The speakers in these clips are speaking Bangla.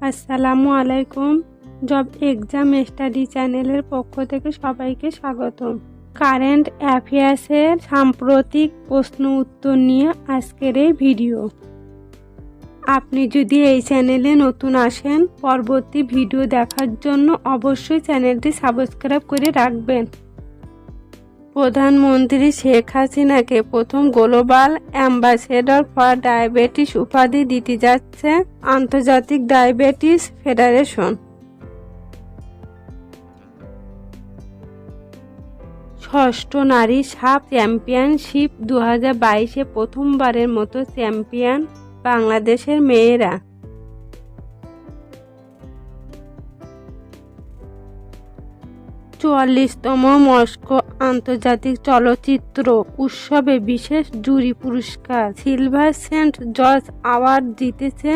আসসালামু আলাইকুম। জব এক্সাম স্টাডি চ্যানেলের পক্ষ থেকে সবাইকে স্বাগতম। কারেন্ট অ্যাফেয়ার্সের সাম্প্রতিক প্রশ্ন উত্তর নিয়ে আজকের এই ভিডিও। আপনি যদি এই চ্যানেলে নতুন আসেন, পরবর্তী ভিডিও দেখার জন্য অবশ্যই চ্যানেলটি সাবস্ক্রাইব করে রাখবেন। প্রধানমন্ত্রী শেখ হাসিনাকে প্রথম গ্লোবাল অ্যাম্বাসেডর ফর ডায়াবেটিস উপাধি দিতে যাচ্ছে আন্তর্জাতিক ডায়াবেটিস ফেডারেশন। ষষ্ঠ নারী সাপ চ্যাম্পিয়নশিপ 2022-এ প্রথমবারের মতো চ্যাম্পিয়ন বাংলাদেশের মেয়েরা। চুয়াল্লিশতম মস্কো আন্তর্জাতিক চলচ্চিত্র উৎসবে বিশেষ জুরি পুরস্কার সিলভার সেন্ট জর্জ অ্যাওয়ার্ড জিতেছে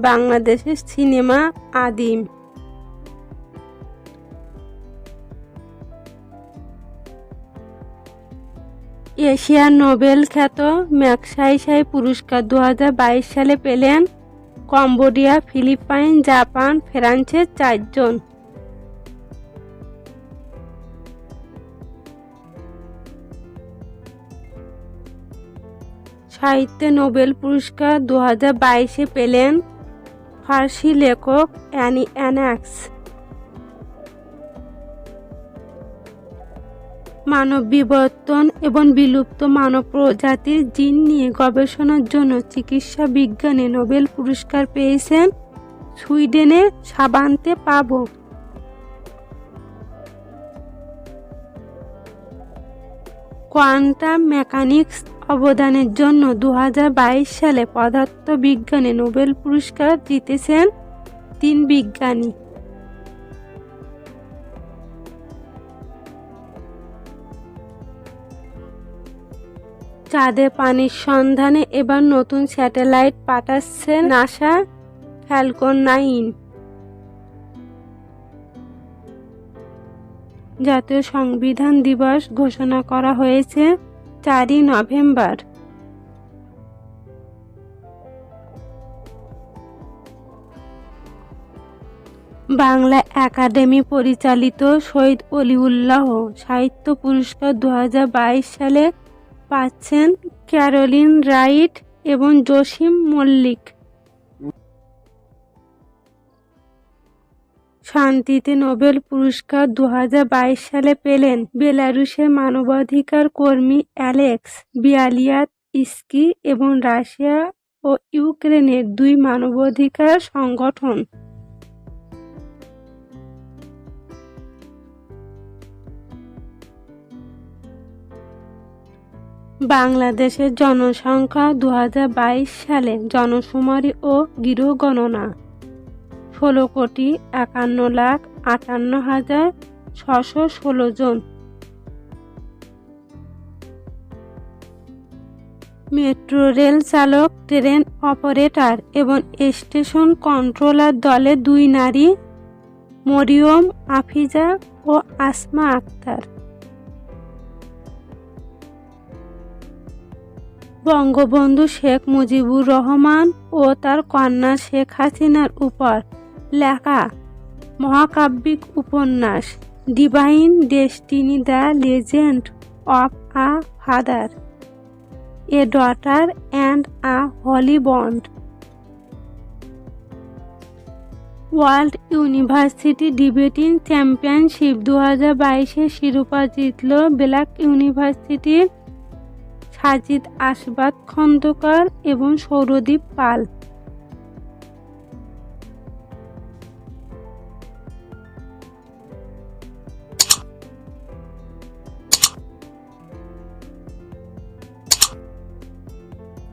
বাংলাদেশের সিনেমা আদিম। এশিয়ার নোবেল খ্যাত ম্যাগসাইসাই পুরস্কার 2022 সালে পেলেন কম্বোডিয়া, ফিলিপাইন, জাপান, ফ্রান্সের 4 জন। সাহিত্যে নোবেল পুরস্কার 2022-এ পেলেন ফার্সি লেখক অ্যানি অ্যানাক্স। মানব বিবর্তন এবং বিলুপ্ত মানব প্রজাতির জিন নিয়ে গবেষণার জন্য চিকিৎসা বিজ্ঞানে নোবেল পুরস্কার পেয়েছেন সুইডেনের সাবান্তে পাবো। কোয়ান্টাম মেকানিক্স অবদানের জন্য 2022 সালে পদার্থবিজ্ঞানে নোবেল পুরস্কার জিতেছেন 3 বিজ্ঞানী। চাঁদে পানির সন্ধানে এবার নতুন স্যাটেলাইট পাঠাচ্ছে নাসা ফ্যালকন 9। জাতীয় সংবিধান দিবস ঘোষণা করা হয়েছে 4 নভেম্বর। বাংলা একাডেমি পরিচালিত শহীদ অলিউল্লাহ সাহিত্য পুরস্কার 2022 সালে পাচ্ছেন ক্যারোলিন রাইট এবং জসিম মল্লিক। শান্তিতে নোবেল পুরস্কার 2022 সালে পেলেন বেলারুশের মানবাধিকার কর্মী অ্যালেক্স বিয়ালিয়াতস্কি এবং রাশিয়া ও ইউক্রেনের 2 মানবাধিকার সংগঠন। বাংলাদেশের জনসংখ্যা 2022 সালে জনশুমারি ও গৃহগণনা 16,51,58,616 জন। মেট্রো রেল চালক, ট্রেন অপারেটর এবং স্টেশন কন্ট্রোলার দলে 2 নারী, মরিয়ম আফিজা ও আসমা আক্তার। বঙ্গবন্ধু শেখ মুজিবুর রহমান ও তার কন্যা শেখ হাসিনার উপর লেখা মহাকাব্যিক উপন্যাস divine destiny, the legend of a father, a daughter and a holy bond. World university debating championship 2022-এর শিরোপা জিতল ব্ল্যাক ইউনিভার্সিটির সাজিদ আসবাদ খন্দকার এবং সৌরদীপ পাল।